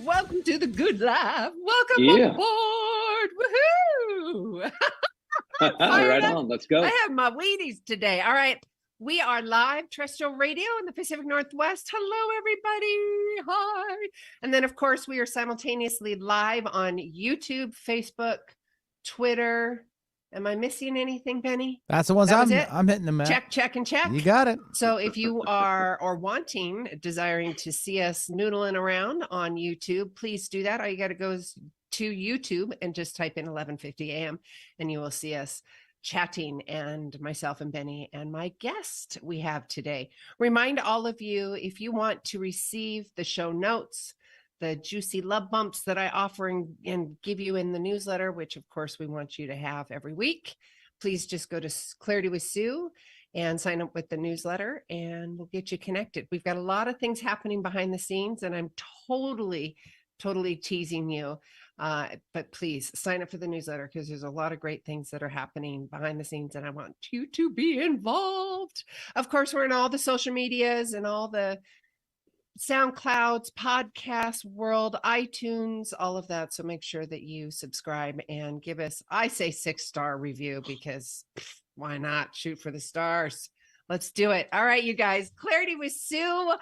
Welcome to the good life. Welcome aboard. Woohoo! Right on. Let's go. I have my Wheaties today. All right. We are live, terrestrial radio in the Pacific Northwest. Hello, everybody. Hi. And then, of course, we are simultaneously live on YouTube, Facebook, Twitter. Am I missing anything, Benny? That's the ones I'm hitting them at. Check, and check. You got it. So if you are desiring to see us noodling around on YouTube, please do that. All you got to go is to YouTube and just type in 11:50 a.m. and you will see us chatting, and myself and Benny and my guest we have today. Remind all of you, if you want to receive the show notes, the juicy love bumps that I offer and give you in the newsletter, which of course we want you to have every week, please just go to Clarity with Sue and sign up with the newsletter and we'll get you connected. We've got a lot of things happening behind the scenes and I'm totally teasing you. But please sign up for the newsletter because there's a lot of great things that are happening behind the scenes and I want you to be involved. Of course, we're in all the social medias and all the SoundClouds, podcast world, iTunes, all of that. So make sure that you subscribe and give us, I say 6-star review because why not? Shoot for the stars. Let's do it. All right, you guys. Clarity with Sue.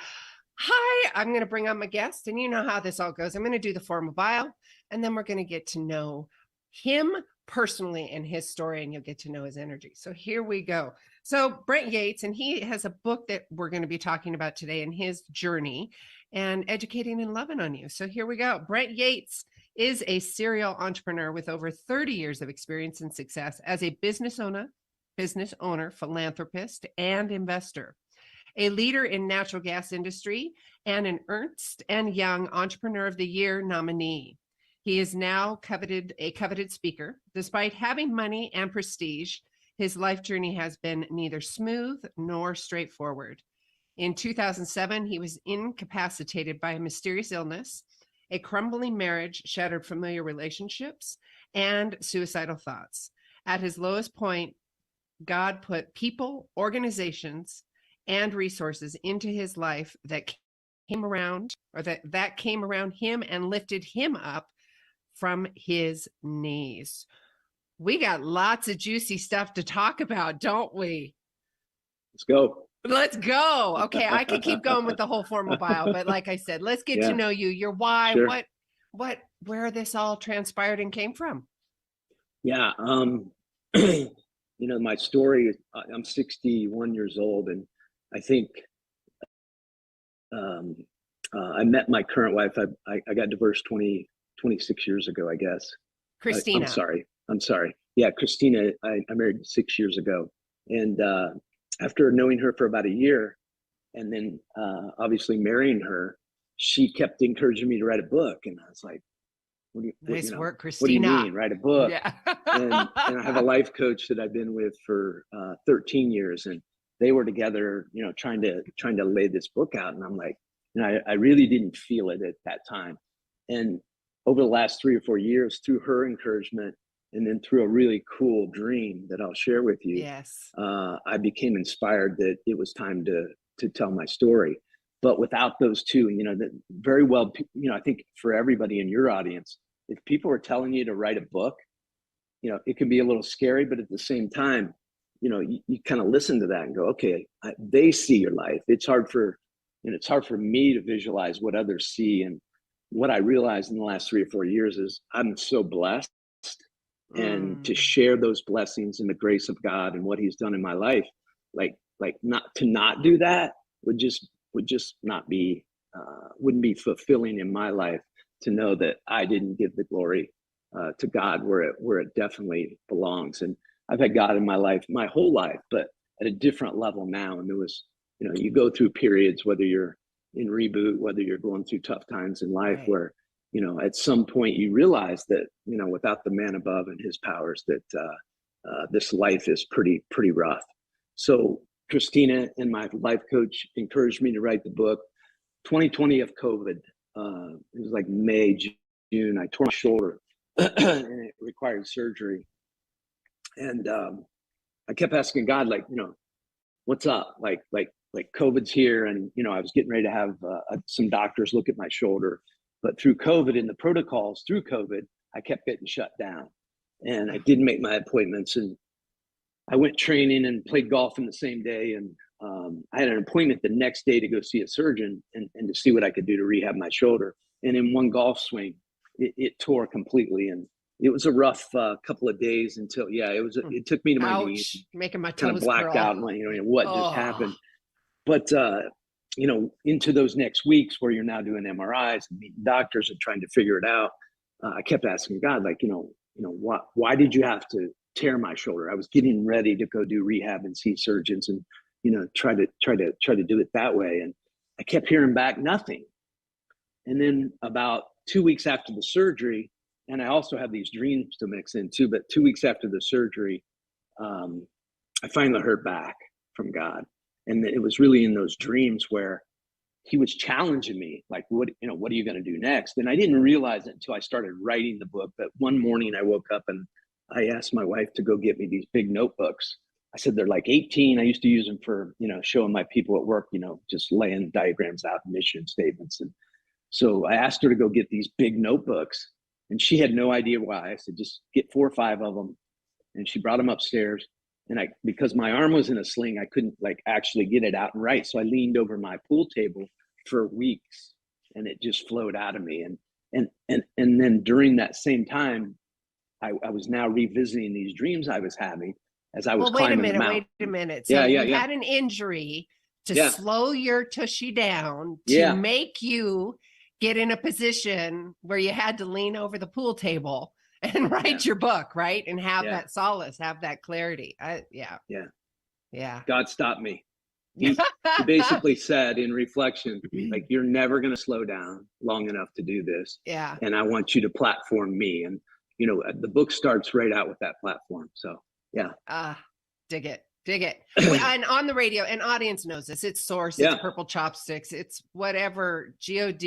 Hi, I'm going to bring on my guest and you know how this all goes. I'm going to do the formal bio and then we're going to get to know him personally and his story and you'll get to know his energy. So here we go. So Brent Yates, and he has a book that we're going to be talking about today in his journey and educating and loving on you. So here we go. Brent Yates is a serial entrepreneur with over 30 years of experience and success as a business owner, philanthropist, and investor. A leader in natural gas industry and an Ernst Young Entrepreneur of the Year nominee. He is now a coveted speaker. Despite having money and prestige, his life journey has been neither smooth nor straightforward. In 2007, he was incapacitated by a mysterious illness, a crumbling marriage, shattered familiar relationships, and suicidal thoughts. At his lowest point, God put people, organizations, and resources into his life that came around him and lifted him up from his knees. We got lots of juicy stuff to talk about, don't we? Let's go. Okay, I could keep going with the whole formal bio, but like I said, let's get to know you, your why, sure. where this all transpired and came from. Yeah, my story, I'm 61 years old and I think I met my current wife. I got divorced 26 years ago, I guess. Christina. I'm sorry. Yeah, Christina, I married 6 years ago. And after knowing her for about a year and then obviously marrying her, she kept encouraging me to write a book. And I was like, nice work, Christina. What do you mean, write a book? Yeah. and I have a life coach that I've been with for 13 years. And they were together, trying to lay this book out. And I'm like, I really didn't feel it at that time. And over the last 3 or 4 years, through her encouragement, and then through a really cool dream that I'll share with you, yes, I became inspired that it was time to tell my story. But without those two, that very well, I think for everybody in your audience, if people are telling you to write a book, it can be a little scary, but at the same time, you kind of listen to that and go, okay, they see your life. It's hard for me to visualize what others see. And what I realized in the last 3 or 4 years is I'm so blessed. And to share those blessings and the grace of God and what he's done in my life, like not do that would just not be, wouldn't be fulfilling in my life, to know that I didn't give the glory to God where it definitely belongs. And I've had God in my life, my whole life, but at a different level now. And there was, you go through periods, whether you're in reboot, whether you're going through tough times in life, right, where, at some point you realize that, without the man above and his powers, that this life is pretty rough. So Christina and my life coach encouraged me to write the book. 2020 of COVID, it was like May, June, I tore my shoulder and it required surgery. And I kept asking God, like, what's up? Like COVID's here. And, I was getting ready to have some doctors look at my shoulder. But through COVID and the protocols through COVID, I kept getting shut down, and I didn't make my appointments. And I went training and played golf in the same day. And I had an appointment the next day to go see a surgeon and to see what I could do to rehab my shoulder. And in one golf swing, it tore completely. And it was a rough couple of days until, it took me to my knees, making my toes kind of blacked curl out, like, what just happened. But, into those next weeks where you're now doing MRIs and meeting doctors and trying to figure it out, I kept asking God, like, why did you have to tear my shoulder? I was getting ready to go do rehab and see surgeons and, try to do it that way. And I kept hearing back nothing. And then about 2 weeks after the surgery, and I also have these dreams to mix in too, but 2 weeks after the surgery, I finally heard back from God. And it was really in those dreams where he was challenging me, like, what are you going to do next? And I didn't realize it until I started writing the book. But one morning I woke up and I asked my wife to go get me these big notebooks. I said, they're like 18. I used to use them for, showing my people at work, just laying diagrams out, mission statements. And so I asked her to go get these big notebooks, and she had no idea why. I said, just get 4 or 5 of them. And she brought them upstairs. And because my arm was in a sling, I couldn't actually get it out and write. So I leaned over my pool table for weeks, and it just flowed out of me. And then during that same time, I was now revisiting these dreams I was having as I was climbing the mountain. Wait a minute. So you had an injury to slow your tushy down, to make you get in a position where you had to lean over the pool table and write your book, right? And have that solace, have that clarity. God stopped me. He basically said in reflection, like, you're never going to slow down long enough to do this. Yeah. And I want you to platform me. And, the book starts right out with that platform. So, dig it. And on the radio, and audience knows this, it's Source, it's Purple Chopsticks, it's whatever God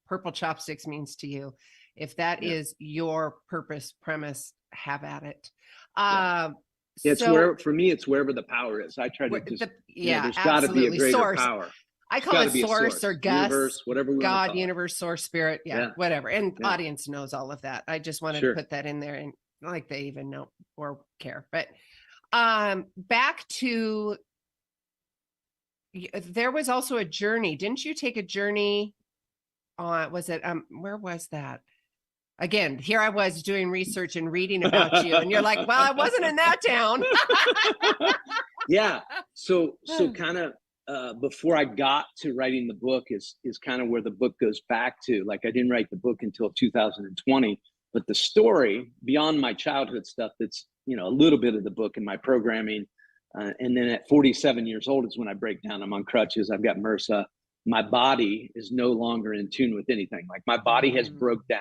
Purple Chopsticks means to you. If that is your purpose, premise, have at it. It's for me, it's wherever the power is. I try to there's got to be a greater source. power. I call it source or Gus, universe, whatever we God, universe, source, spirit, whatever. And audience knows all of that. I just wanted to put that in there, and not like they even know or care. But back to, there was also a journey. Didn't you take a journey on, was it, where was that? Again, here I was doing research and reading about you, and you're like, well, I wasn't in that town. So kind of before I got to writing the book is kind of where the book goes back to. Like, I didn't write the book until 2020, but the story beyond my childhood stuff, that's, a little bit of the book and my programming. And then at 47 years old is when I break down. I'm on crutches. I've got MRSA. My body is no longer in tune with anything. Like, my body has broke down.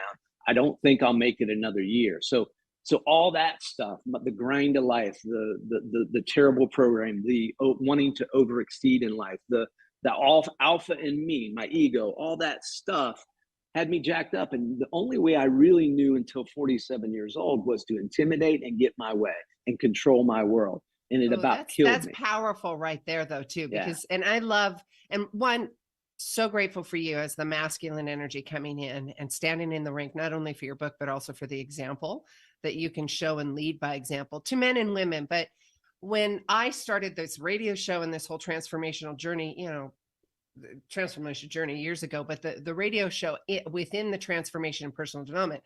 I don't think I'll make it another year. So all that stuff, the grind of life, the terrible program, the wanting to overexceed in life, the alpha in me, my ego, all that stuff had me jacked up. And the only way I really knew until 47 years old was to intimidate and get my way and control my world. And it about killed me. That's powerful right there, though, too, because, and I love, and one, so grateful for you as the masculine energy coming in and standing in the rink, not only for your book, but also for the example that you can show and lead by example to men and women. But when I started this radio show and this whole transformational journey, years ago, but the radio show within the transformation and personal development,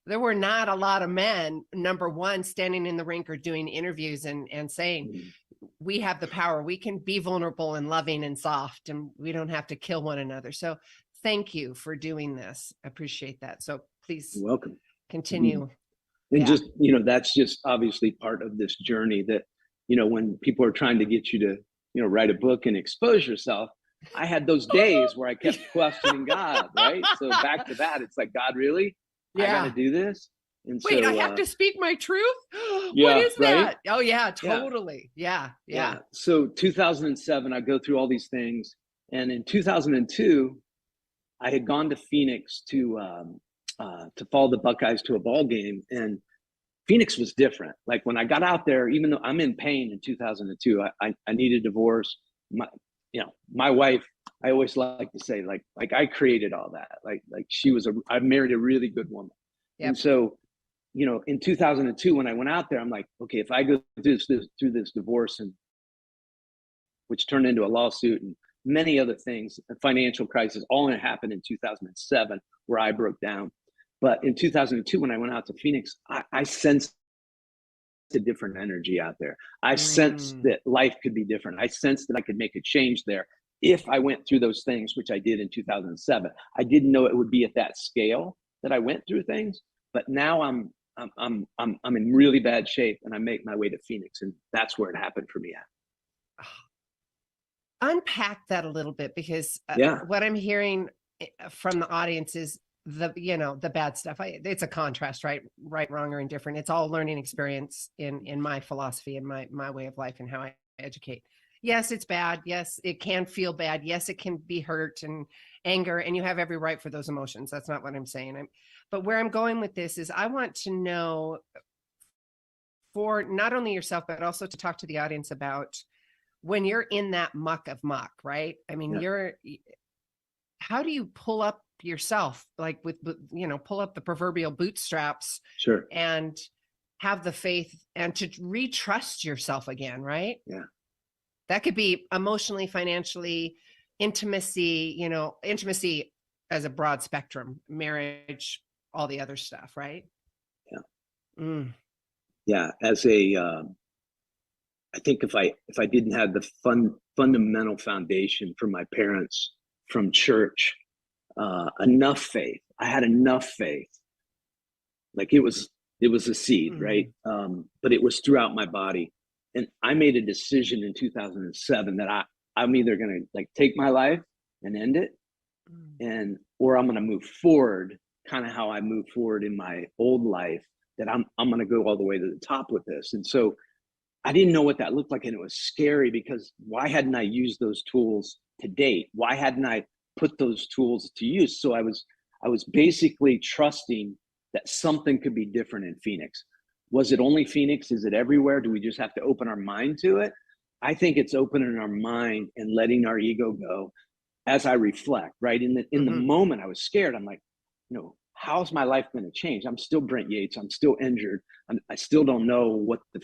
there were not a lot of men, number one, standing in the rink or doing interviews and saying, we have the power. We can be vulnerable and loving and soft, and we don't have to kill one another. So thank you for doing this. I appreciate that. So please, you're welcome. Continue. And just, that's just obviously part of this journey that, when people are trying to get you to, write a book and expose yourself, I had those days where I kept questioning God, right? So back to that, it's like, God, really? I got to do this? And wait, I have to speak my truth? What is that? Oh, yeah, totally. Yeah. So 2007, I go through all these things. And in 2002, I had gone to Phoenix to follow the Buckeyes to a ball game. And Phoenix was different. Like, when I got out there, even though I'm in pain in 2002, I need a divorce. my wife, I always like to say, like I created all that. Like I married a really good woman. Yep. And so, in 2002, when I went out there, I'm like, okay, if I go through this divorce, and which turned into a lawsuit and many other things, a financial crisis, all that happened in 2007, where I broke down. But in 2002, when I went out to Phoenix, I sensed a different energy out there. I sensed that life could be different. I sensed that I could make a change there if I went through those things, which I did in 2007. I didn't know it would be at that scale that I went through things, but now I'm in really bad shape, and I make my way to Phoenix, and that's where it happened for me at. Unpack that a little bit, because what I'm hearing from the audience is the bad stuff. It's a contrast, right, wrong, or indifferent. It's all learning experience in my philosophy and my way of life and how I educate. Yes, it's bad. Yes, it can feel bad. Yes, it can be hurt and anger, and you have every right for those emotions. That's not what I'm saying. But where I'm going with this is, I want to know, for not only yourself, but also to talk to the audience about when you're in that muck of muck, right? I mean, how do you pull up yourself, like pull up the proverbial bootstraps, sure, and have the faith and to retrust yourself again, right? Yeah. That could be emotionally, financially, intimacy, intimacy as a broad spectrum, marriage, all the other stuff, right? Yeah. Yeah. I think if I didn't have the fundamental foundation from my parents, from church, enough faith, I had enough faith. Like it was a seed, right? But it was throughout my body. And I made a decision in 2007 that I'm either going to take my life and end it, or I'm going to move forward, kind of how I moved forward in my old life, that I'm going to go all the way to the top with this. And so I didn't know what that looked like. And it was scary, because why hadn't I used those tools to date? Why hadn't I put those tools to use? So I was basically trusting that something could be different in Phoenix. Was it only Phoenix? Is it everywhere? Do we just have to open our mind to it? I think it's opening our mind and letting our ego go as I reflect, right? In the moment I was scared. I'm like, how's my life going to change? I'm still Brent Yates. I'm still injured. I still don't know what the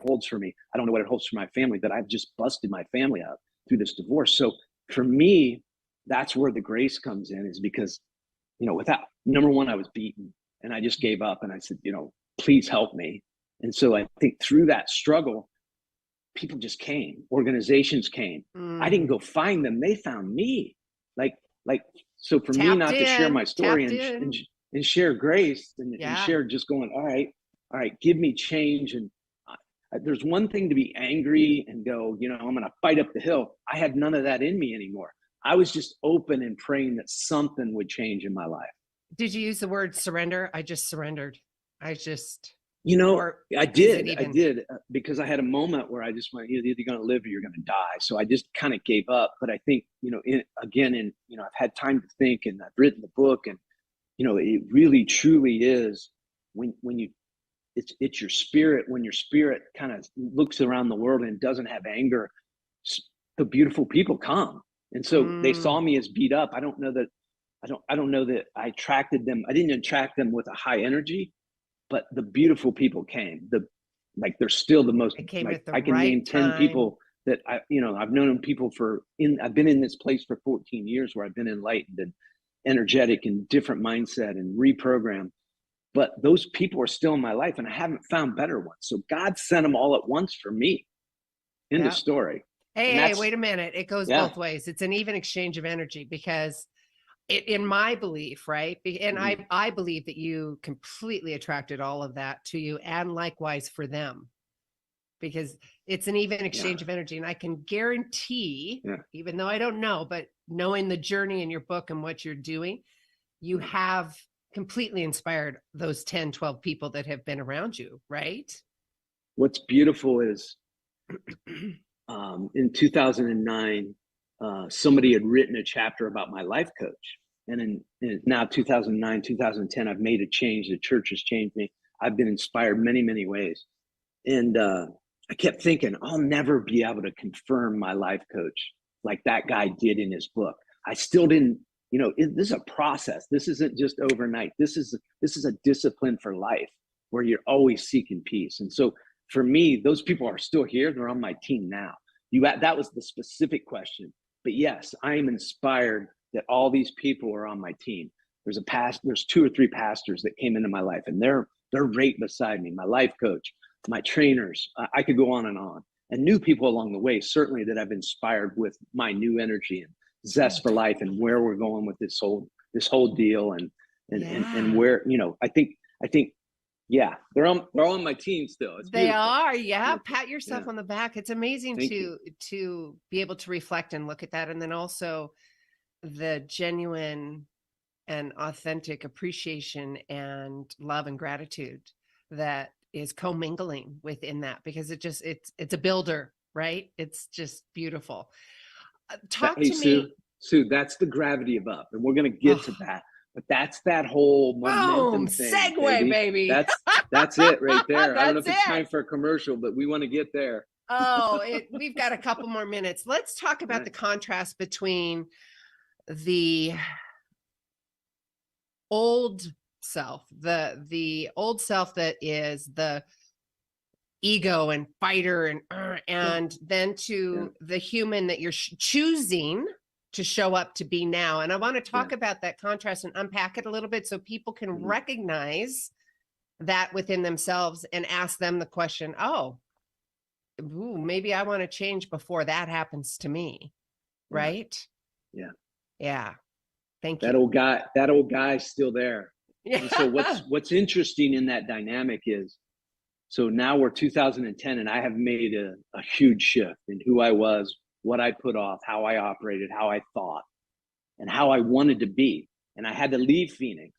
holds for me. I don't know what it holds for my family, that I've just busted my family up through this divorce. So for me, that's where the grace comes in, is because, without, number one, I was beaten and I just gave up, and I said, please help me. And so I think through that struggle, people just came, organizations came. I didn't go find them. They found me. So for me not to share my story and share grace and share just going, all right, give me change. And there's one thing to be angry and go, I'm going to fight up the hill. I had none of that in me anymore. I was just open and praying that something would change in my life. Did you use the word surrender? I just surrendered. I did, because I had a moment where I just went, you're either going to live or you're going to die. So I just kind of gave up. But I think, I've had time to think, and I've written the book, and, it really truly is when you, it's your spirit. When your spirit kind of looks around the world and doesn't have anger, the beautiful people come. And so they saw me as beat up. I don't know that I attracted them. I didn't attract them with a high energy, but the beautiful people came. They're still the most, I can name 10 people that I've known people I've been in this place for 14 years, where I've been enlightened and energetic and different mindset and reprogrammed. But those people are still in my life, and I haven't found better ones. So God sent them all at once for me. End of story. Hey, wait a minute. It goes both ways. It's an even exchange of energy, because in my belief, right? And I believe that you completely attracted all of that to you, and likewise for them, because it's an even exchange of energy. And I can guarantee, even though I don't know, but knowing the journey in your book and what you're doing, you have completely inspired those 10, 12 people that have been around you, right? What's beautiful is in 2009, somebody had written a chapter about my life coach. And in now 2009, 2010, I've made a change. The church has changed me. I've been inspired many, many ways. And I kept thinking, I'll never be able to confirm my life coach like that guy did in his book. I still didn't, this is a process. This isn't just overnight. This is a discipline for life where you're always seeking peace. And so for me, those people are still here. They're on my team now. That was the specific question. But yes, I am inspired that all these people are on my team. There's 2 or 3 pastors that came into my life, and they're right beside me. My life coach, my trainers, I could go on, and new people along the way, certainly, that I've inspired with my new energy and zest for life and where we're going with this whole deal, and where, I think, yeah, they're on my team still. It's they beautiful. are. Yeah. Pat yourself on the back. It's amazing to be able to reflect and look at that. And then also the genuine and authentic appreciation and love and gratitude that is commingling within that, because it's a builder, right? It's just beautiful. Talk to me. Sue, that's the gravity of up, and we're going to get to that. But that's that whole momentum thing. Segue, baby. That's it right there. I don't know if it's time for a commercial, but we want to get there. We've got a couple more minutes. Let's talk about the contrast between the old self, the old self that is the ego and fighter and then to the human that you're choosing to show up to be now. And I want to talk about that contrast and unpack it a little bit so people can recognize that within themselves and ask them the question, maybe I want to change before that happens to me. Right? Yeah. Thank you. That old guy's still there. Yeah. And so what's interesting in that dynamic is, so now we're 2010 and I have made a huge shift in who I was, what I put off, how I operated, how I thought, and how I wanted to be. And I had to leave Phoenix.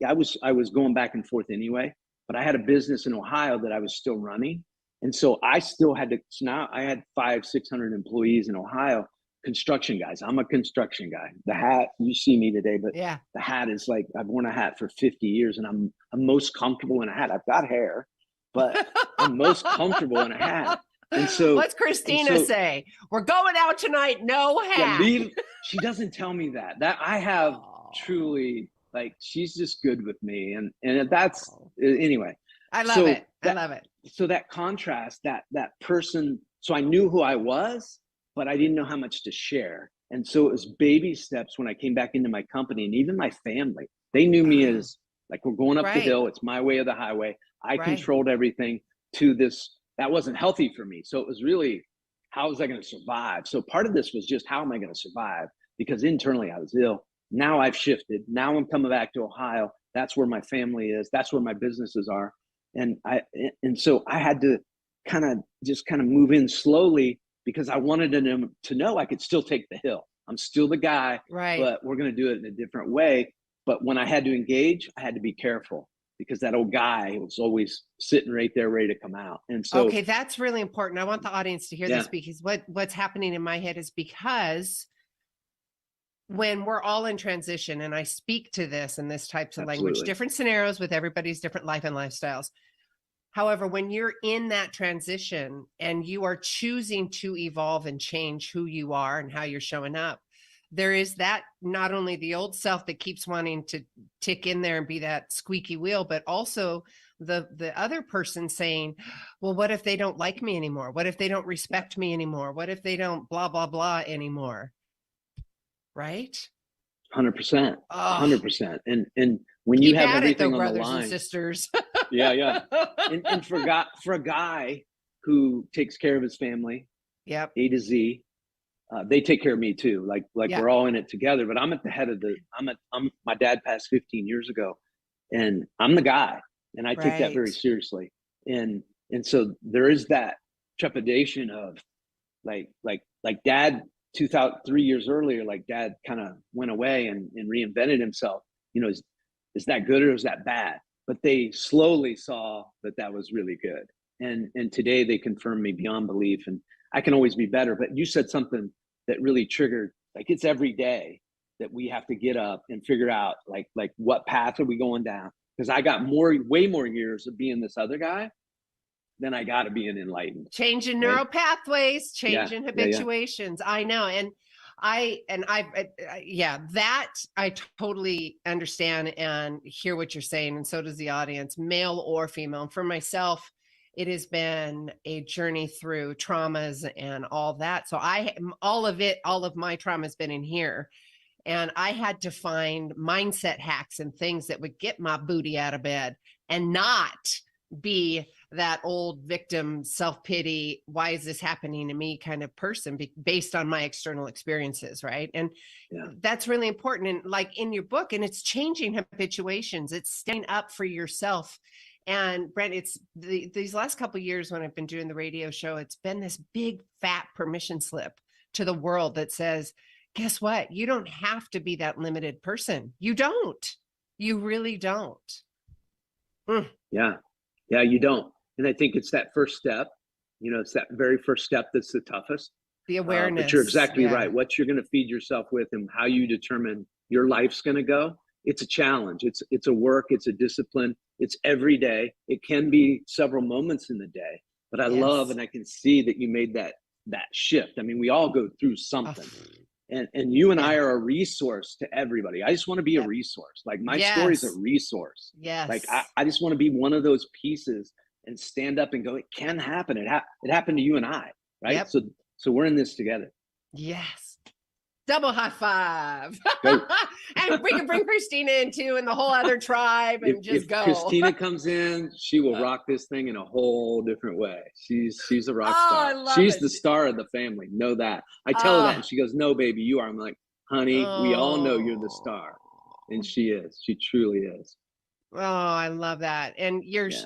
I was going back and forth anyway, but I had a business in Ohio that I was still running. And so I still had to, so now I had 500-600 employees in Ohio, construction guys. I'm a construction guy. The hat, you see me today, but the hat is like, I've worn a hat for 50 years and I'm most comfortable in a hat. I've got hair, but I'm most comfortable in a hat. And so what's Christina say? We're going out tonight, no hat. Yeah, she doesn't tell me that I have truly, like, she's just good with me. And that's, anyway. I love it. I love it. So that contrast, that person, so I knew who I was, but I didn't know how much to share. And so it was baby steps when I came back into my company, and even my family, they knew me as like, we're going up the hill. It's my way or the highway. I controlled everything, to this. That wasn't healthy for me. So it was really, how was I going to survive? So part of this was just, how am I going to survive? Because internally I was ill. Now I've shifted. Now I'm coming back to Ohio. That's where my family is. That's where my businesses are. And so I had to kind of move in slowly, because I wanted them to know I could still take the hill. I'm still the guy, but we're going to do it in a different way. But when I had to engage, I had to be careful, because that old guy was always sitting right there ready to come out. And so, okay, that's really important. I want the audience to hear this, because what's happening in my head is, because when we're all in transition, and I speak to this in this types of language, different scenarios with everybody's different life and lifestyles. However, when you're in that transition and you are choosing to evolve and change who you are and how you're showing up, there is that, not only the old self that keeps wanting to tick in there and be that squeaky wheel, but also the other person saying, well, what if they don't like me anymore? What if they don't respect me anymore? What if they don't blah, blah, blah anymore? Right? 100%, 100%. And when you have everything on the line, and sisters. yeah. And for a guy who takes care of his family, A to Z, they take care of me too. Like we're all in it together, but I'm at the head of my dad passed 15 years ago, and I'm the guy, and I take that very seriously. And so there is that trepidation of like dad 3 years earlier, like dad kind of went away and reinvented himself. Is that good or is that bad? But they slowly saw that was really good. And today they confirm me beyond belief, and I can always be better. But you said something that really triggered, like, it's every day that we have to get up and figure out like what path are we going down? Because I got way more years of being this other guy then I got to be an enlightened. Changing neural pathways, changing Yeah. habituations. I know. That I totally understand and hear what you're saying. And so does the audience, male or female. And for myself, it has been a journey through traumas and all that. So all of my trauma has been in here. And I had to find mindset hacks and things that would get my booty out of bed and not be that old victim, self-pity, why is this happening to me kind of person based on my external experiences, right? And that's really important. And like in your book, and it's changing habituations, it's standing up for yourself. And Brent, it's these last couple of years when I've been doing the radio show, it's been this big fat permission slip to the world that says, guess what? You don't have to be that limited person. You don't. You really don't. Yeah, you don't. And I think it's that first step. It's that very first step that's the toughest. The awareness. But you're exactly right. What you're going to feed yourself with and how you determine your life's going to go. It's a challenge. It's a work. It's a discipline. It's every day. It can be several moments in the day. But I love, and I can see that you made that shift. I mean, we all go through something. And you and I are a resource to everybody. I just want to be a resource. Like my story is a resource. Yes. Like I just want to be one of those pieces and stand up and go, it can happen. It happened to you and I, right? Yep. So we're in this together. Yes. Double high five. And we can bring Christina in too and the whole other tribe and just go. Christina comes in, she will rock this thing in a whole different way. She's a rock star. I love She's it. the star of the family. Know that. I tell her that and she goes, no, baby, you are. I'm like, honey, we all know you're the star. And she is. She truly is. Oh, I love that. And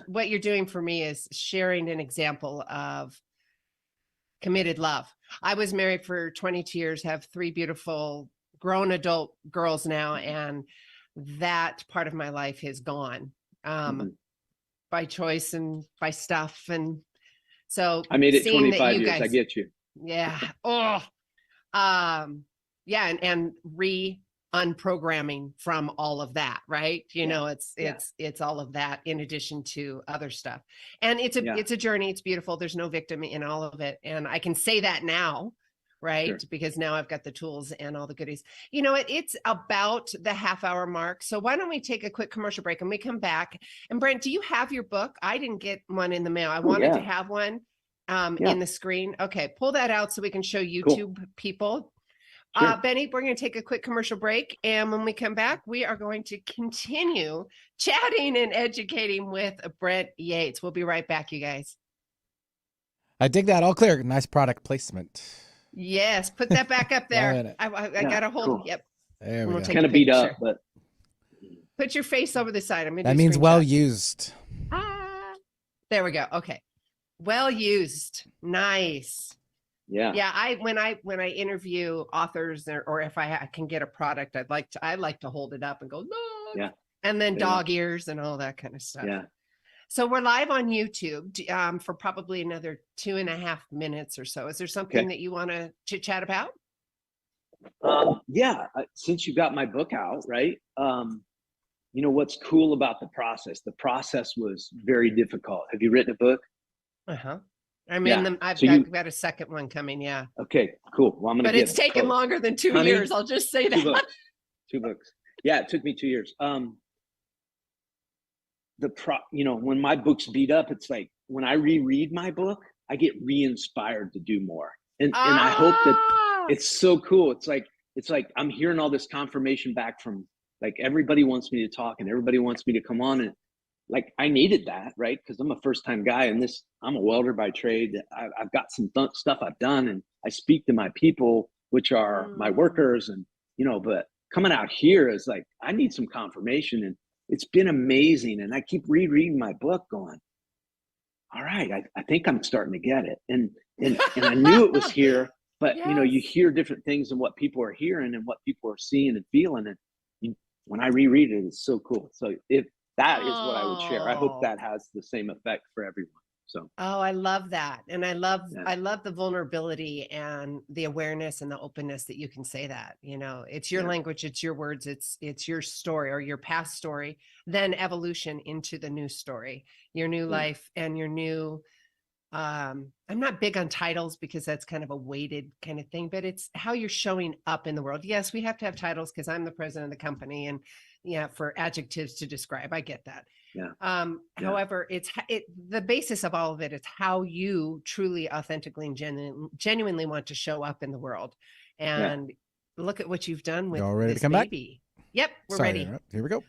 what you're doing for me is sharing an example of committed love. I was married for 22 years, have 3 beautiful grown adult girls now. And that part of my life is gone by choice and by stuff. And so I made it 25 years. I get you. Yeah. And unprogramming from all of that, right? It's all of that in addition to other stuff. And it's a journey. It's beautiful. There's no victim in all of it. And I can say that now, right? Sure. Because now I've got the tools and all the goodies. It's about the half-hour mark. So why don't we take a quick commercial break and we come back? And Brent, do you have your book? I didn't get one in the mail. I wanted to have one in the screen. Okay, pull that out so we can show YouTube people. Sure. Benny, we're going to take a quick commercial break. And when we come back, we are going to continue chatting and educating with Brent Yates. We'll be right back, you guys. I dig that. All clear. Nice product placement. Yes. Put that back up there. I got a hold. Cool. Yep. There we go. Kind of beat up, but. Put your face over the side. That means well used. There we go. Okay. Well used. Nice. Yeah. When I interview authors or if I can get a product, I like to hold it up and go, look. Yeah. And then dog ears and all that kind of stuff. Yeah. So we're live on YouTube for probably another 2.5 minutes or so. Is there something that you want to chit chat about? Since you got my book out, right? What's cool about the process? The process was very difficult. Have you written a book? Uh-huh. I've got a second one coming. Yeah. Okay, cool. Well, but it's taken longer than 2 years. I'll just say that. 2 books. Yeah, it took me 2 years. When my book's beat up, it's like when I reread my book, I get re-inspired to do more. And I hope that it's so cool. It's like I'm hearing all this confirmation back from like everybody wants me to talk and everybody wants me to come on, and like I needed that, right? Because I'm a first-time guy in this. I'm a welder by trade. I've got some stuff I've done, and I speak to my people, which are my workers, and but coming out here is like I need some confirmation, and it's been amazing. And I keep rereading my book, going, all right, I think I'm starting to get it, and I knew it was here, but you hear different things and what people are hearing and what people are seeing and feeling, and when I reread it, it's so cool. So that is what I would share. I hope that has the same effect for everyone. So. Oh, I love that. And I love the vulnerability and the awareness and the openness that you can say that, it's your language, it's your words, it's your story or your past story, then evolution into the new story, your new life and your new I'm not big on titles because that's kind of a weighted kind of thing, but it's how you're showing up in the world. Yes, we have to have titles because I'm the president of the company, and yeah, for adjectives to describe, I get that. Yeah. However, the basis of all of it is how you truly, authentically, and genuinely want to show up in the world. And look at what you've done with Y'all ready this to come baby. Yep, we're Sorry to ready. interrupt. Here we go.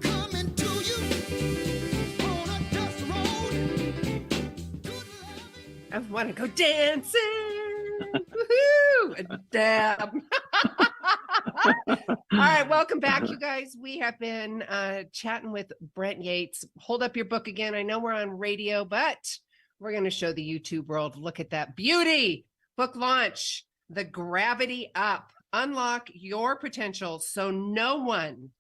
Coming to you on a dust road. I want to go dancing. Woohoo! Dab. All right, welcome back, you guys. We have been chatting with Brent Yates. Hold up your book again. I know we're on radio, but we're going to show the YouTube world. Look at that beauty. Book launch, The Gravity Up. Unlock your potential so no one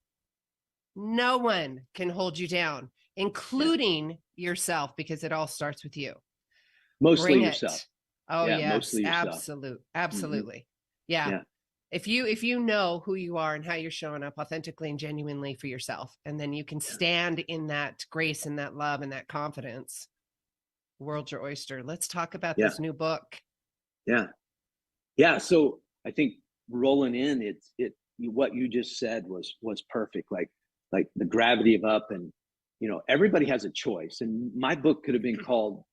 can hold you down, including yourself, because it all starts with you. Mostly Bring yourself. it. Oh, Yeah, yes, mostly yourself. absolutely. Yeah. Yeah. If you know who you are and how you're showing up authentically and genuinely for yourself, and then you can stand in that grace and that love and that confidence, world's your oyster. Let's talk about this new book. Yeah. So I think rolling in, what you just said was perfect. Like the gravity of up, and everybody has a choice. And my book could have been called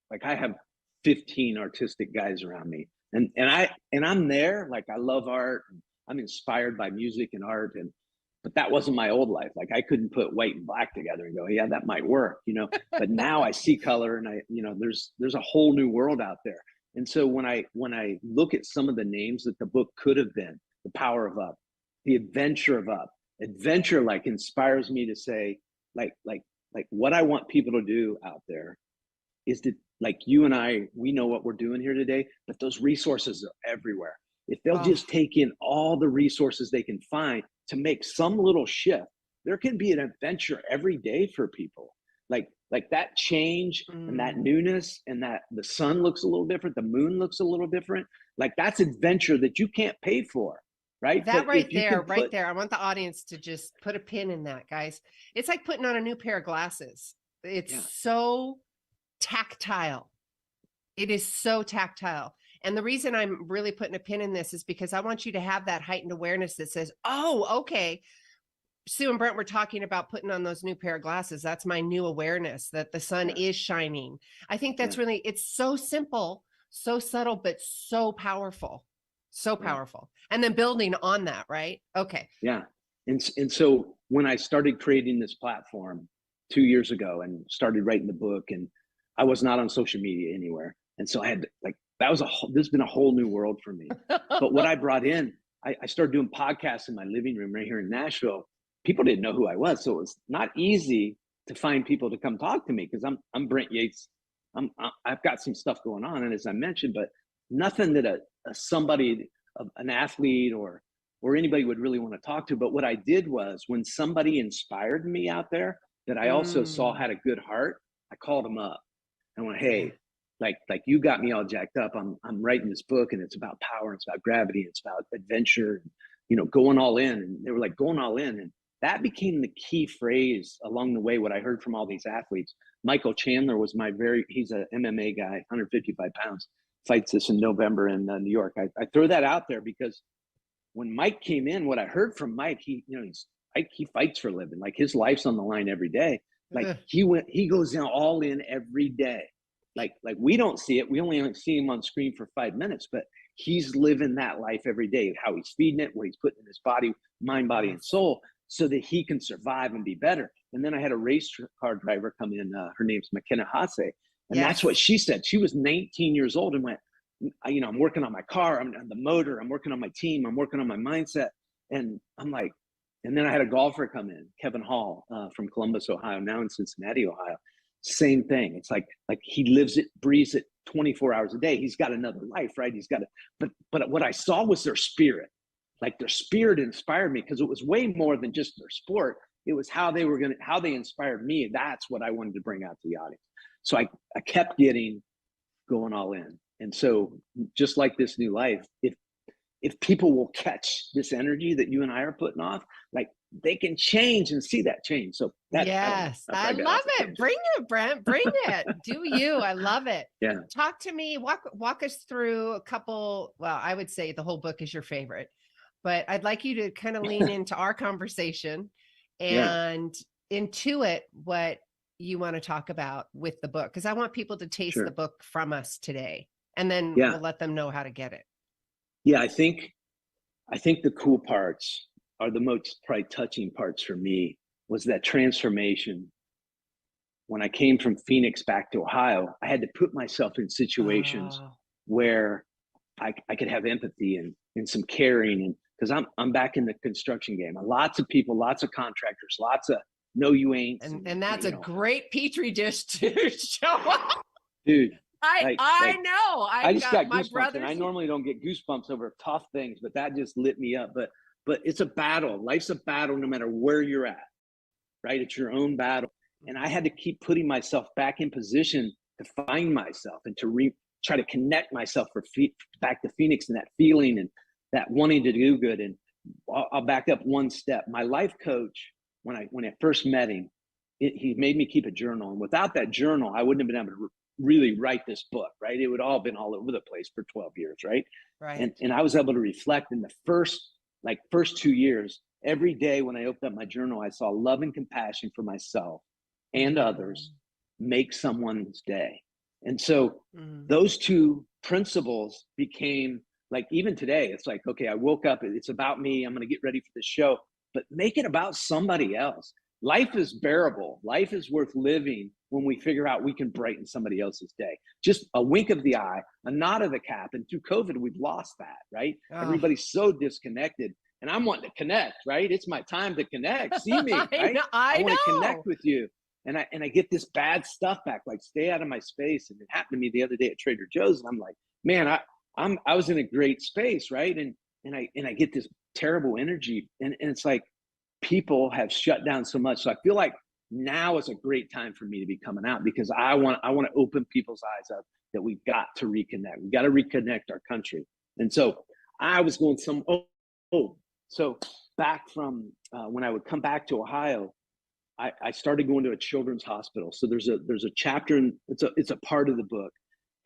like I have 15 artistic guys around me, and I'm there. Like, I love art. I'm inspired by music and art, but that wasn't my old life. Like, I couldn't put white and black together and go, yeah, that might work, But now I see color, and there's a whole new world out there. And so when I look at some of the names that the book could have been, The Power of Up, The Adventure of Up, adventure like inspires me to say, like what I want people to do out there is to, like you and I, we know what we're doing here today, but those resources are everywhere. If they'll just take in all the resources they can find to make some little shift, there can be an adventure every day for people. Like that change and that newness, and that the sun looks a little different, the moon looks a little different. Like, that's adventure that you can't pay for, right? That right there. I want the audience to just put a pin in that, guys. It's like putting on a new pair of glasses. It's so tactile. It is so tactile. And the reason I'm really putting a pin in this is because I want you to have that heightened awareness that says, oh, okay, Sue and Brent were talking about putting on those new pair of glasses. That's my new awareness that the sun is shining. I think that's really, it's so simple, so subtle, but so powerful, And then building on that, right? Okay. Yeah. And so when I started creating this platform 2 years ago and started writing the book, and I was not on social media anywhere. And so I had this has been a whole new world for me. But what I brought in, I started doing podcasts in my living room right here in Nashville. People didn't know who I was. So it was not easy to find people to come talk to me, because I'm Brent Yates. I've got some stuff going on. And as I mentioned, but nothing that somebody, an athlete or anybody would really want to talk to. But what I did was, when somebody inspired me out there that I also saw had a good heart, I called them up and went, hey, like you got me all jacked up. I'm writing this book, and it's about power, it's about gravity, it's about adventure, going all in. And they were like, going all in. And that became the key phrase along the way, what I heard from all these athletes. Michael Chandler was he's a MMA guy, 155 pounds, fights this in November in New York. I throw that out there because when Mike came in, what I heard from Mike, he fights for a living. Like, his life's on the line every day. Like, he goes in all in every day. Like we don't see it. We only see him on screen for 5 minutes, but he's living that life every day, how he's feeding it, what he's putting in his body, mind, body, and soul, so that he can survive and be better. And then I had a race car driver come in. Her name's McKenna Hasse. And that's what she said. She was 19 years old and went, I'm working on my car, I'm on the motor, I'm working on my team, I'm working on my mindset. And I'm like, and then I had a golfer come in, Kevin Hall, from Columbus, Ohio, now in Cincinnati, Ohio. Same thing. It's like he lives it, breathes it 24 hours a day. He's got another life, right? He's got it. But what I saw was their spirit. Like, their spirit inspired me, because it was way more than just their sport. It was how they inspired me. That's what I wanted to bring out to the audience. So I kept going all in. And so, just like this new life, if people will catch this energy that you and I are putting off, like they can change and see that change. So that, Yes, I probably got love off the it. tangent. Bring it, Brent. Bring it. Do you? I love it. Yeah. Talk to me. Walk us through a couple. Well, I would say the whole book is your favorite, but I'd like you to kind of lean into our conversation and intuit what you want to talk about with the book, because I want people to taste Sure. the book from us today, and then Yeah. we'll let them know how to get it. Yeah, I think the cool parts are the most probably touching parts for me was that transformation. When I came from Phoenix back to Ohio, I had to put myself in situations Oh, where I could have empathy and some caring, and because I'm back in the construction game. Lots of people, lots of contractors, lots of no you ain't. and that's a great petri dish to show up. Dude. I know. I just got my goosebumps, brothers. and I normally don't get goosebumps over tough things, but that just lit me up. But it's a battle. Life's a battle, no matter where you're at, right? It's your own battle, and I had to keep putting myself back in position to find myself and to try to connect myself back to Phoenix and that feeling and that wanting to do good. And I'll back up one step. My life coach, when I first met him, he made me keep a journal, and without that journal, I wouldn't have been able to really write this book, right? It would all been all over the place for 12 years, right? Right. And I was able to reflect in the first 2 years. Every day when I opened up my journal, I saw love and compassion for myself and others make someone's day. And so those two principles became like, even today, it's like, okay, I woke up, it's about me, I'm going to get ready for this show, but make it about somebody else. Life is bearable. Life is worth living when we figure out we can brighten somebody else's day. Just a wink of the eye, a nod of the cap. And through COVID, we've lost that, right? Oh. Everybody's so disconnected, and I'm wanting to connect, right? It's my time to connect. See me, right? I want to know. connect with you. And I get this bad stuff back, like stay out of my space. And it happened to me the other day at Trader Joe's, and I'm like, man, I was in a great space, right? And I get this terrible energy, and it's like, people have shut down so much. So I feel like now is a great time for me to be coming out, because I want to open people's eyes up that we've got to reconnect. We got to reconnect our country. And so I was going so back from when I would come back to Ohio, I started going to a children's hospital. So there's a chapter, and it's a part of the book.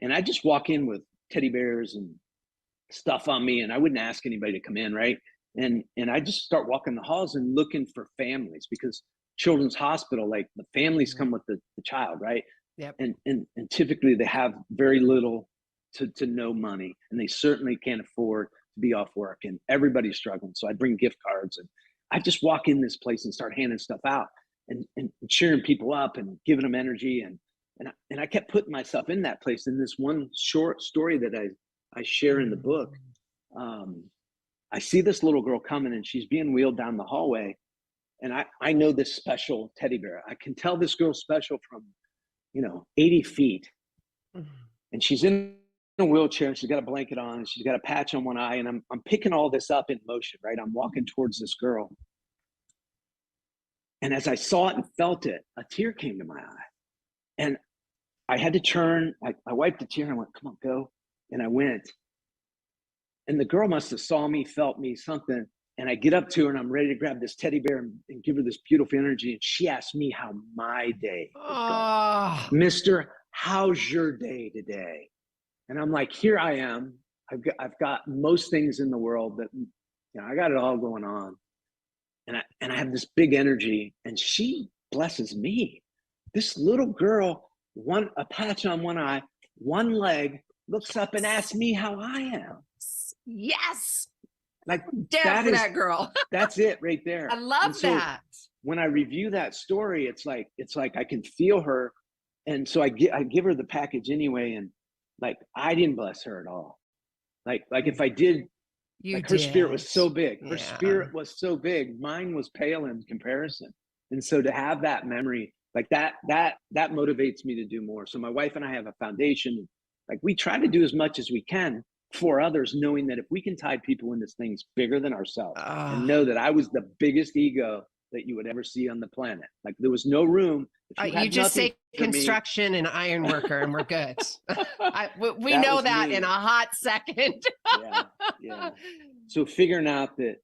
And I just walk in with teddy bears and stuff on me, and I wouldn't ask anybody to come in, right? And I just start walking the halls and looking for families, because children's hospital, like the families come with the child, right? Yep. And typically they have very little to no money, and they certainly can't afford to be off work, and everybody's struggling. So I bring gift cards, and I just walk in this place and start handing stuff out and cheering people up and giving them energy. And I kept putting myself in that place. In this one short story that I share in the book, I see this little girl coming, and she's being wheeled down the hallway. And I know this special teddy bear. I can tell this girl's special from, 80 feet. And she's in a wheelchair, and she's got a blanket on, and she's got a patch on one eye. And I'm picking all this up in motion, right? I'm walking towards this girl. And as I saw it and felt it, a tear came to my eye. And I had to turn, I wiped a tear, and I went, come on, go. And I went. And the girl must have saw me, felt me, something. And I get up to her, and I'm ready to grab this teddy bear and give her this beautiful energy. And she asked me how my day was going. Mister, how's your day today? And I'm like, here I am. I've got most things in the world that, I got it all going on. And I have this big energy, and she blesses me. This little girl, a patch on one eye, one leg, looks up and asks me how I am. Yes. Like that girl. That's it right there. I love that. When I review that story, it's like I can feel her. And so I give her the package anyway. And like, I didn't bless her at all. Like if I did, her spirit was so big. Her spirit was so big. Mine was pale in comparison. And so to have that memory, like that motivates me to do more. So my wife and I have a foundation. Like, we try to do as much as we can for others, knowing that if we can tie people into things bigger than ourselves, and know that I was the biggest ego that you would ever see on the planet. Like, there was no room. You just say construction and iron worker, and we're good. We know that in a hot second. Yeah. So figuring out that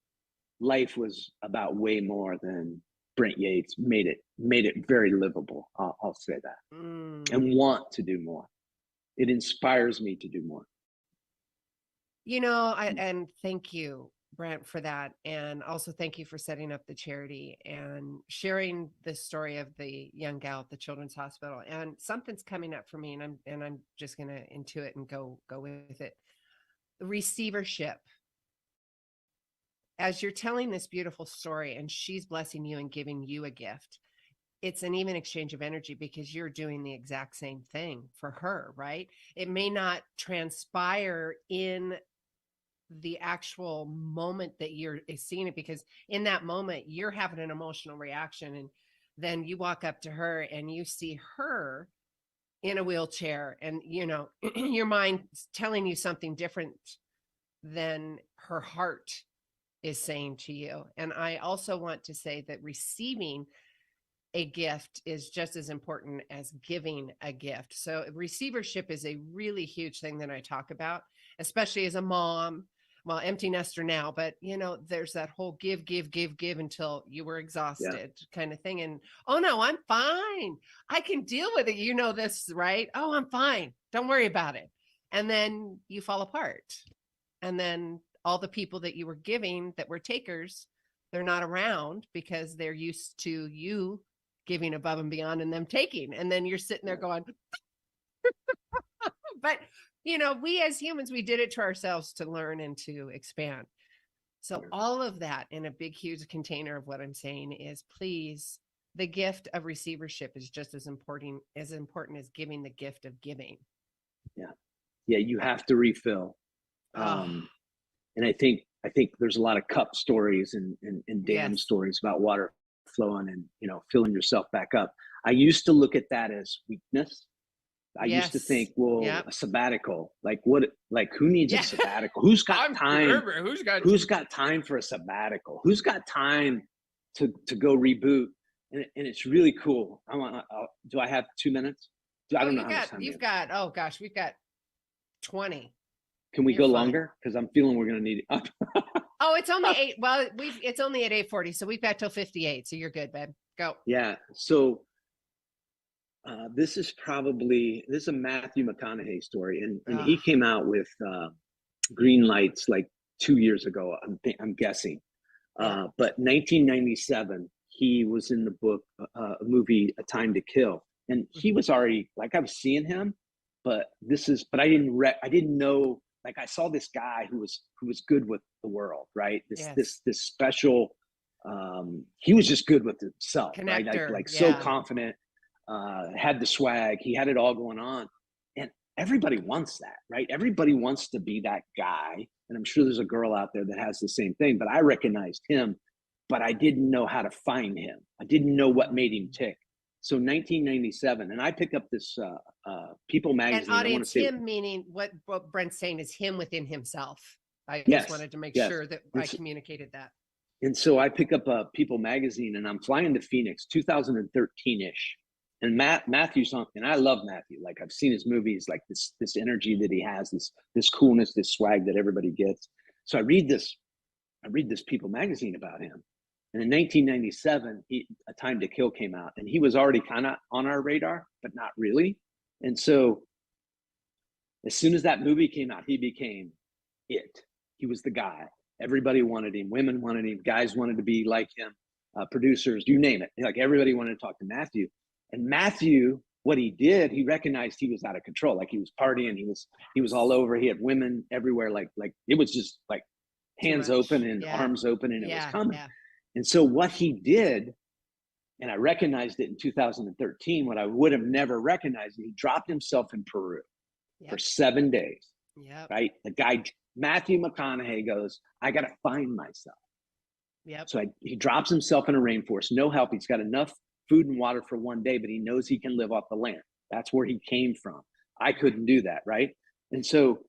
life was about way more than Brent Yates made it very livable. I'll say that, and want to do more. It inspires me to do more. You know, and thank you, Brent, for that. And also thank you for setting up the charity and sharing the story of the young gal at the Children's Hospital. And something's coming up for me, and I'm just gonna intuit and go with it. The receivership. As you're telling this beautiful story and she's blessing you and giving you a gift, it's an even exchange of energy because you're doing the exact same thing for her, right? It may not transpire in the actual moment that you're seeing it, because in that moment you're having an emotional reaction, and then you walk up to her and you see her in a wheelchair, and you know your mind's telling you something different than her heart is saying to you. And I also want to say that receiving a gift is just as important as giving a gift. So receivership is a really huge thing that I talk about, especially as a mom. Well, empty nester now, but you know, there's that whole give until you were exhausted kind of thing. And oh no, I'm fine. I can deal with it. You know this, right? Oh, I'm fine. Don't worry about it. And then you fall apart. And then all the people that you were giving that were takers, they're not around because they're used to you giving above and beyond and them taking. And then you're sitting there going, but you know, we as humans, we did it to ourselves to learn and to expand. So all of that in a big, huge container of what I'm saying is, please, the gift of receivership is just as important as giving the gift of giving. Yeah. Yeah. You have to refill. And I think there's a lot of cup stories and dam stories about water flowing and, you know, filling yourself back up. I used to look at that as weakness. I used to think, well, a sabbatical, like who needs a sabbatical? Who's got time? Who's got time for a sabbatical? Who's got time to go reboot? And it's really cool. Do I have 2 minutes? I don't know how much time you've got, oh gosh, we've got 20. Can we go longer? Because I'm feeling we're going to need it. Oh, it's only 8. Well, it's only at 8:40, so we've got till 58. So you're good, babe. Go. Yeah. So this is a Matthew McConaughey story, and he came out with Green Lights like 2 years ago. I'm guessing, but 1997 he was in the book, a movie, A Time to Kill, and he was already, like, I was seeing him, but I didn't know. Like, I saw this guy who was good with the world, right? This special, he was just good with himself, connector, right? So confident, had the swag, he had it all going on. And everybody wants that, right? Everybody wants to be that guy. And I'm sure there's a girl out there that has the same thing, but I recognized him, but I didn't know how to find him. I didn't know what made him tick. So 1997, and I pick up this People magazine. And audience, him meaning what Brent's saying is him within himself. I just wanted to make sure that I communicated that. And so I pick up a People magazine, and I'm flying to Phoenix, 2013-ish. And Matthew's on, and I love Matthew. Like, I've seen his movies, like this energy that he has, this coolness, this swag that everybody gets. So I read this People magazine about him. And in 1997, A Time to Kill came out, and he was already kind of on our radar, but not really. And so as soon as that movie came out, he became it. He was the guy. Everybody wanted him. Women wanted him. Guys wanted to be like him. Producers, you name it. Like, everybody wanted to talk to Matthew. And Matthew, what he did, he recognized he was out of control. Like, he was partying. He was all over. He had women everywhere. Like it was just like hands open and arms open, and it was coming. Yeah. And so what he did, and I recognized it in 2013, what I would have never recognized, he dropped himself in Peru for 7 days. Right? The guy, Matthew McConaughey, goes, I got to find myself. So he drops himself in a rainforest, no help. He's got enough food and water for 1 day, but he knows he can live off the land. That's where he came from. I couldn't do that, right? And so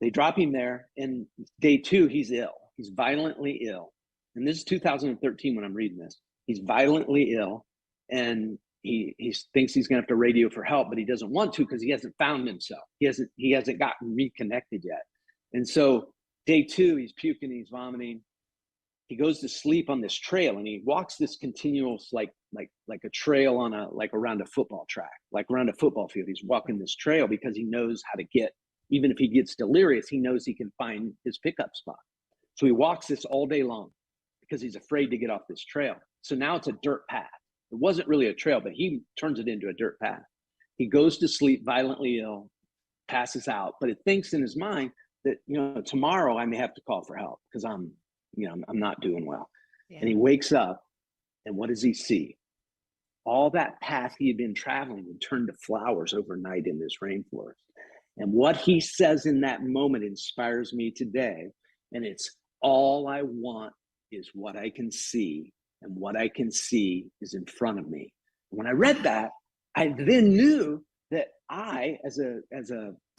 they drop him there, and day 2, he's ill. He's violently ill. And this is 2013 when I'm reading this. He's violently ill, and he thinks he's going to have to radio for help, but he doesn't want to because he hasn't found himself. He hasn't gotten reconnected yet. And so day 2, he's puking, he's vomiting. he goes to sleep on this trail, and he walks this continuous, like a trail on around a football track, like around a football field. He's walking this trail because he knows how to get, even if he gets delirious, he knows he can find his pickup spot. So he walks this all day long because he's afraid to get off this trail. So now it's a dirt path. It wasn't really a trail, but he turns it into a dirt path. He goes to sleep violently ill, passes out, but it thinks in his mind that, tomorrow I may have to call for help because I'm not doing well. Yeah. And he wakes up, and what does he see? All that path he had been traveling had turned to flowers overnight in this rainforest. And what he says in that moment inspires me today. And it's, all I want is what I can see, and what I can see is in front of me. When I read that, I then knew that I, as a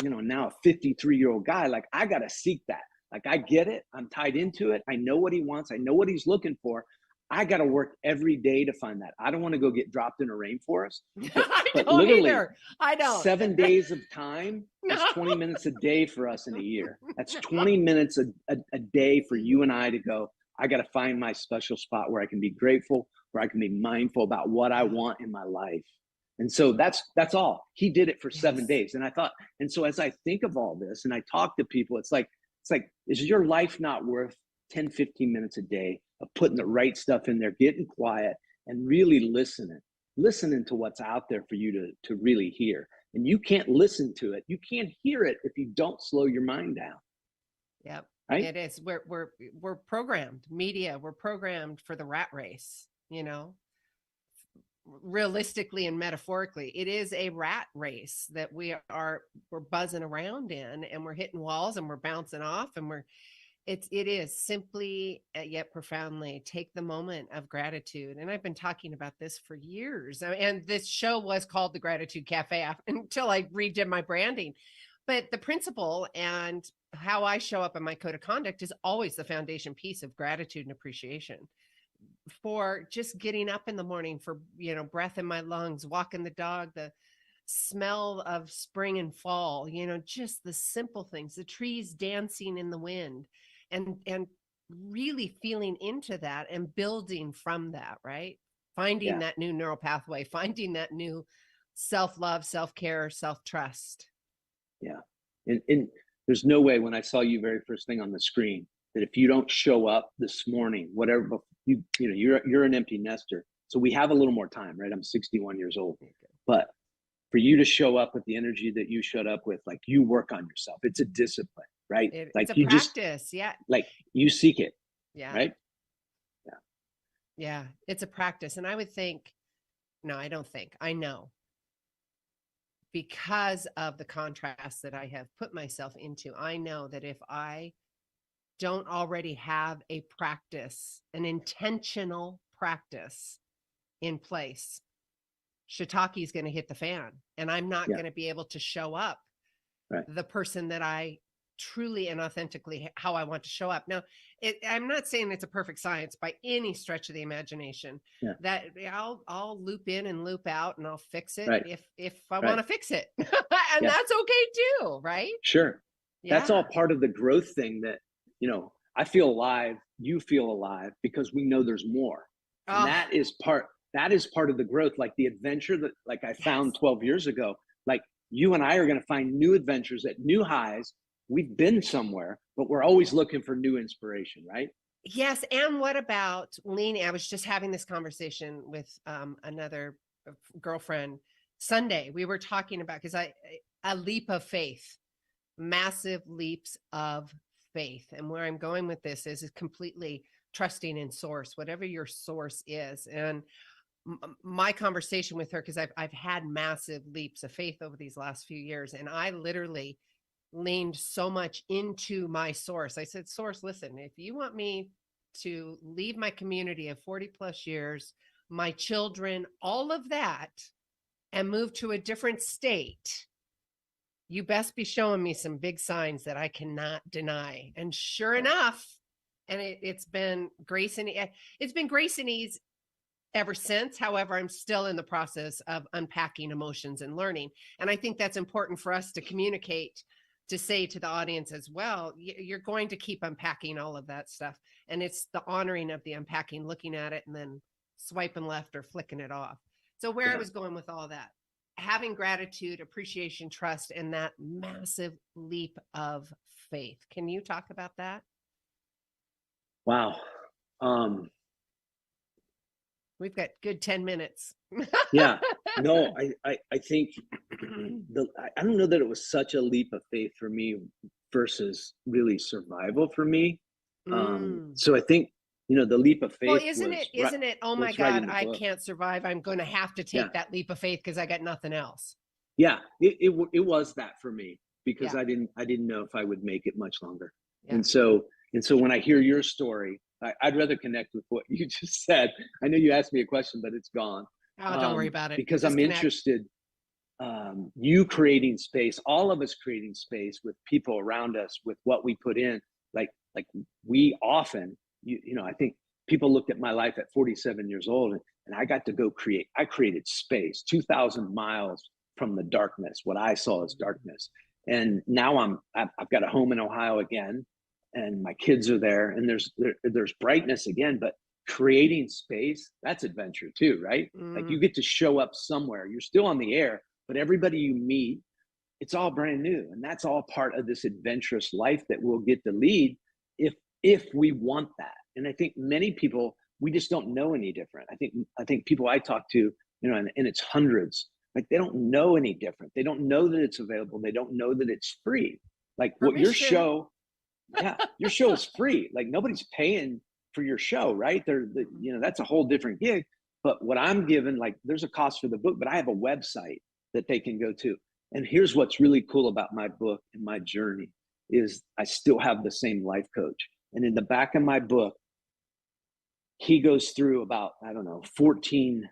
now a 53-year-old guy, like, I got to seek that. Like, I get it. I'm tied into it. I know what he wants. I know what he's looking for. I got to work every day to find that. I don't want to go get dropped in a rainforest. I don't either. I don't. 7 days of time is 20 minutes a day for us in a year. That's 20 minutes a day for you and I to go, I got to find my special spot where I can be grateful, where I can be mindful about what I want in my life. And so that's all. He did it for 7 days. And I thought, and so as I think of all this and I talk to people, it's like, is your life not worth 10, 15 minutes a day of putting the right stuff in there, getting quiet and really listening to what's out there for you to really hear? And you can't listen to it. You can't hear it if you don't slow your mind down. Yep. Right? It is. We're programmed, media, we're programmed for the rat race, realistically and metaphorically. It is a rat race that we're buzzing around in, and we're hitting walls and we're bouncing off, and it is simply yet profoundly take the moment of gratitude. And I've been talking about this for years. And this show was called the Gratitude Cafe until I redid my branding. But the principle and how I show up in my code of conduct is always the foundation piece of gratitude and appreciation for just getting up in the morning, for, breath in my lungs, walking the dog, the smell of spring and fall, just the simple things, the trees dancing in the wind, and really feeling into that and building from that, right? Finding that new neural pathway, finding that new self-love, self-care, self-trust. Yeah. And there's no way, when I saw you very first thing on the screen, that if you don't show up this morning, whatever, you're an empty nester. So we have a little more time, right? I'm 61 years old, but for you to show up with the energy that you showed up with, like, you work on yourself. It's a discipline, right? It's a practice. Like, you seek it. Yeah. Right. Yeah. It's a practice. And I would think, no, I don't think, I know, because of the contrast that I have put myself into, I know that if I don't already have a practice, an intentional practice in place, shiitake is going to hit the fan, and I'm not going to be able to show up the person that I truly and authentically, how I want to show up. Now, I'm not saying it's a perfect science by any stretch of the imagination. That I'll loop in and loop out, and I'll fix it if I want to fix it, and that's okay too, right? Sure. That's all part of the growth thing that, I feel alive, you feel alive, because we know there's more. And that is part of the growth, like the adventure that, like, I found 12 years ago. Like, you and I are going to find new adventures at new highs. We've been somewhere, but we're always looking for new inspiration, right? Yes. And what about leaning? I was just having this conversation with another girlfriend Sunday. We were talking about, because a leap of faith, massive leaps of faith. And where I'm going with this is completely trusting in source, whatever your source is. And my conversation with her, because I've had massive leaps of faith over these last few years, and I literally leaned so much into my source. I said, source, listen, if you want me to leave my community of 40 plus years, my children, all of that, and move to a different state, you best be showing me some big signs that I cannot deny. And sure enough, and it's been grace and ease ever since. However, I'm still in the process of unpacking emotions and learning. And I think that's important for us to communicate to say to the audience as well, you're going to keep unpacking all of that stuff. And it's the honoring of the unpacking, looking at it and then swiping left or flicking it off. So where I was going with all that, having gratitude, appreciation, trust, and that massive leap of faith. Can you talk about that? Wow. We've got good 10 minutes. Yeah. No, I think I don't know that it was such a leap of faith for me versus really survival for me. So I think, the leap of faith. Well, isn't it? Oh my God, I book. can't survive. I'm going to have to take that leap of faith because I got nothing else. Yeah, it was that for me because Yeah. I didn't know if I would make it much longer. Yeah. And so when I hear your story, I'd rather connect with what you just said. I know you asked me a question, but it's gone. Oh, don't worry about it. Because Just I'm connect. interested, you creating space, all of us creating space with people around us, with what we put in. Like we often, I think people looked at my life at 47 years old and I got to go create. I created space, 2,000 miles from the darkness, what I saw as darkness. And now I've got a home in Ohio again, and my kids are there, and there's brightness again, but creating space, that's adventure too, right? Like you get to show up somewhere. You're still on the air, but everybody you meet, it's all brand new. And that's all part of this adventurous life that we'll get to lead if we want that. And I think many people, we just don't know any different. I think people I talk to, and it's hundreds, like they don't know any different. They don't know that it's available. They don't know that it's free. Like what your show, your show is free. Like nobody's paying for your show, right? That's a whole different gig. But what I'm given, like there's a cost for the book, but I have a website that they can go to. And here's what's really cool about my book and my journey is I still have the same life coach. And in the back of my book, he goes through about, 14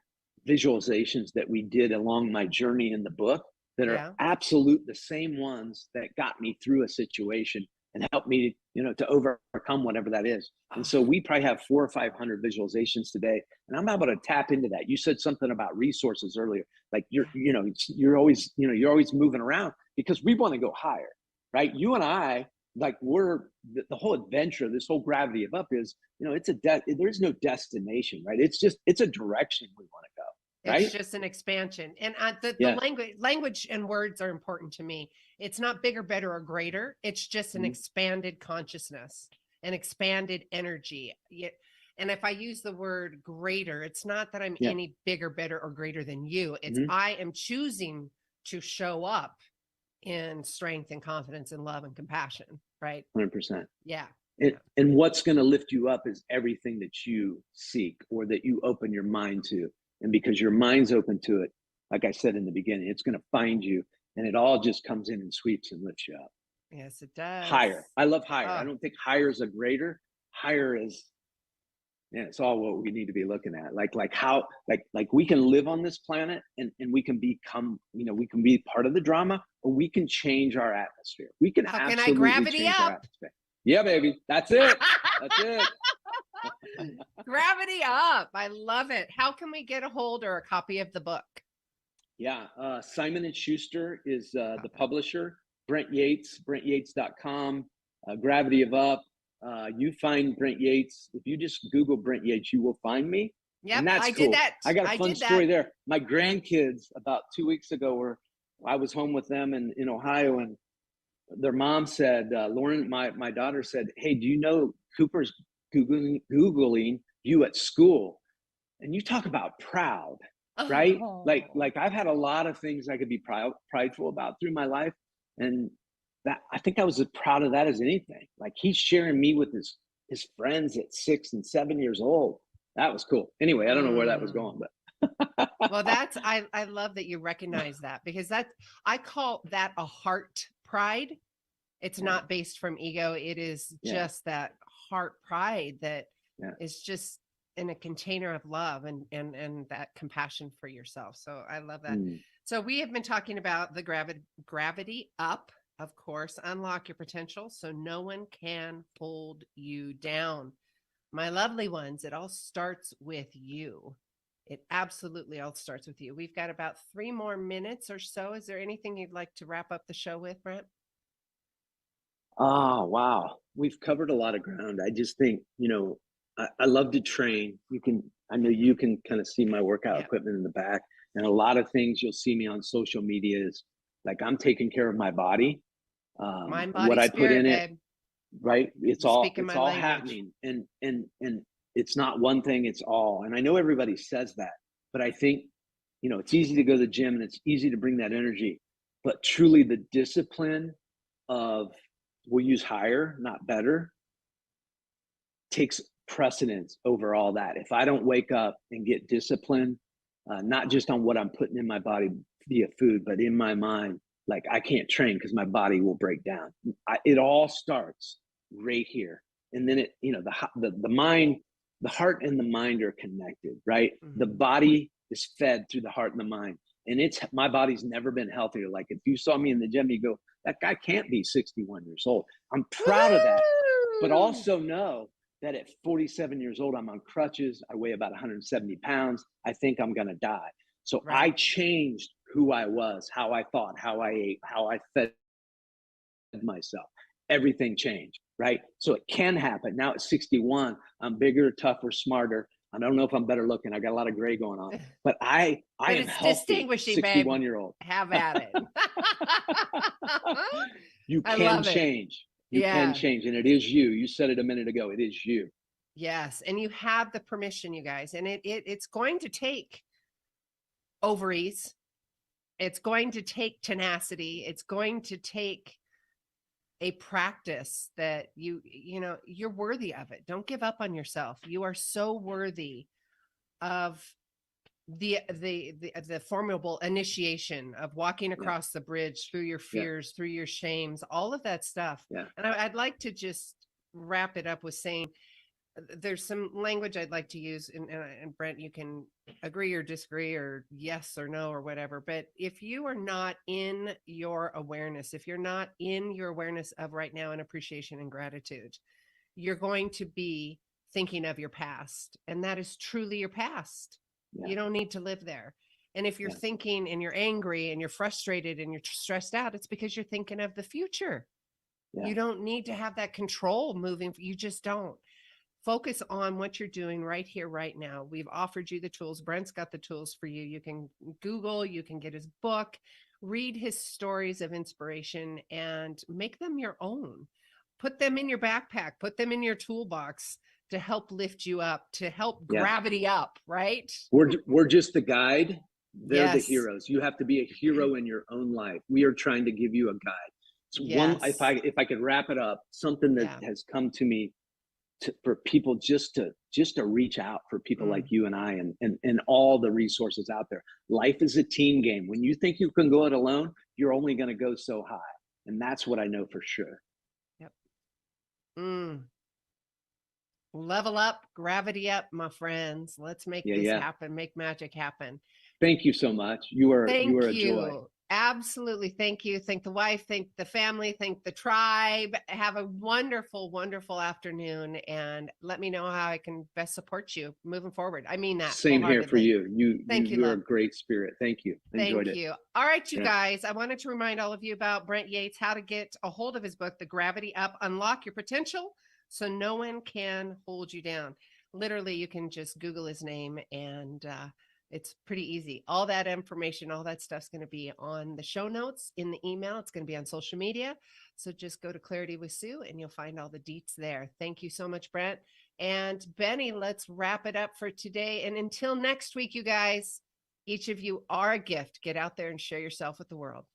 visualizations that we did along my journey in the book that are absolute the same ones that got me through a situation and helped me, to overcome whatever that is. And so we probably have 400 or 500 visualizations today, and I'm able to tap into that. You said something about resources earlier, like you're always moving around because we want to go higher, right? You and I, like we're the whole adventure, this whole gravity of up is, there's no destination, right? It's a direction we want to go, right? It's just an expansion. And the language and words are important to me. It's not bigger, better, or greater. It's just an expanded consciousness, an expanded energy. And if I use the word greater, it's not that I'm any bigger, better, or greater than you. It's I am choosing to show up in strength and confidence and love and compassion, right? 100%. Yeah. And what's going to lift you up is everything that you seek or that you open your mind to. And because your mind's open to it, like I said in the beginning, it's going to find you, and it all just comes in and sweeps and lifts you up. Yes, it does. Higher. I love higher. I don't think higher is a greater. Higher is, it's all what we need to be looking at. Like how we can live on this planet and we can become, we can be part of the drama, or we can change our atmosphere. We can absolutely gravity change up? our atmosphere. Yeah, baby. That's it. That's it. Gravity up. I love it. How can we get a hold or a copy of the book? Yeah. Simon & Schuster is the publisher. Brent Yates, brentyates.com. Gravity of Up. You find Brent Yates. If you just Google Brent Yates, you will find me. Yep, and that's I cool. did that. I got a fun story there. My grandkids about 2 weeks ago I was home with them in Ohio, and their mom said, Lauren, my daughter said, hey, do you know Cooper's Googling you at school? And you talk about proud, right? Like I've had a lot of things I could be prideful about through my life. And that I think I was as proud of that as anything. Like he's sharing me with his friends at 6 and 7 years old. That was cool. Anyway, I don't know where that was going, but well, I love that you recognize that, because I call that a heart pride. It's not based from ego. It is just that heart pride that is just in a container of love and that compassion for yourself. So I love that. So we have been talking about the gravity up, of course, unlock your potential so no one can hold you down. My lovely ones, it all starts with you. It absolutely all starts with you. We've got about 3 more minutes or so. Is there anything you'd like to wrap up the show with, Brent? Oh, wow. We've covered a lot of ground. I just think, I love to train. I know you can kind of see my workout Yeah. equipment in the back. And a lot of things you'll see me on social media is like I'm taking care of my body, Mind, and what body, I put spirit, in it, babe. right? You're speaking It's my all language. happening. And it's not one thing, it's all. And I know everybody says that, but I think, it's easy to go to the gym and it's easy to bring that energy, but truly the discipline of, we'll use higher, not better, takes precedence over all that. If I don't wake up and get disciplined, not just on what I'm putting in my body via food, but in my mind, like I can't train because my body will break down. It all starts right here, and then the mind, the heart and the mind are connected, right? The Mhm. body is fed through the heart and the mind, and my body's never been healthier. Like if you saw me in the gym, you go, that guy can't be 61 years old. I'm proud of that, but Woo! also know that at 47 years old, I'm on crutches. I weigh about 170 pounds. I think I'm going to die. So I Right. changed who I was, how I thought, how I ate, how I fed myself. Everything changed, right? So it can happen. Now at 61, I'm bigger, tougher, smarter. I don't know if I'm better looking. I got a lot of gray going on, but I But am it's healthy, distinguishing, babe. 61-year-old. Have at it. You I can love it. change. You can Yeah. change. And it is you. You said it a minute ago. It is you. Yes. And you have the permission, you guys. And it's going to take ovaries. It's going to take tenacity. It's going to take a practice that you're worthy of it. Don't give up on yourself. You are so worthy of the formidable initiation of walking across the bridge through your Yeah. fears, through your shames, all of that stuff. Yeah. And I'd like to just wrap it up with saying there's some language I'd like to use, and Brent, you can agree or disagree or yes or no or whatever. But if you are not in your awareness, if you're not in your awareness of right now and appreciation and gratitude, you're going to be thinking of your past, and that is truly your past. Yeah. You don't need to live there. And if you're Yeah. thinking and you're angry and you're frustrated and you're stressed out, it's because you're thinking of the future. Yeah. You don't need to have that control moving. You just don't. Focus on what you're doing right here, right now. We've offered you the tools. Brent's got the tools for you. You can Google, you can get his book, read his stories of inspiration, and make them your own. Put them in your backpack, put them in your toolbox to help lift you up, to help Yeah. gravity up, right? We're just the guide. They're the Yes. heroes. You have to be a hero in your own life. We are trying to give you a guide. So Yes. if I could wrap it up, something that Yeah. has come to me for people just to reach out for people like you and I and all the resources out there. Life is a team game. When you think you can go it alone, you're only going to go so high. And that's what I know for sure. Yep. Level up, gravity up, my friends. Let's make this happen, make magic happen. Thank you so much. You are a joy. Absolutely. Thank you. Thank the wife, thank the family, thank the tribe. Have a wonderful, wonderful afternoon, and let me know how I can best support you moving forward. I mean that. Same here for you. You're a love. great spirit. Thank you. Enjoyed Thank it. you. All right, you guys. I wanted to remind all of you about Brent Yates, how to get a hold of his book, The Gravity Up, Unlock Your Potential so no one can hold you down. Literally, you can just Google his name and it's pretty easy. All that information, all that stuff's going to be on the show notes in the email. It's going to be on social media. So just go to Clarity with Sue and you'll find all the deets there. Thank you so much, Brent. And Benny, let's wrap it up for today. And until next week, you guys, each of you are a gift. Get out there and share yourself with the world.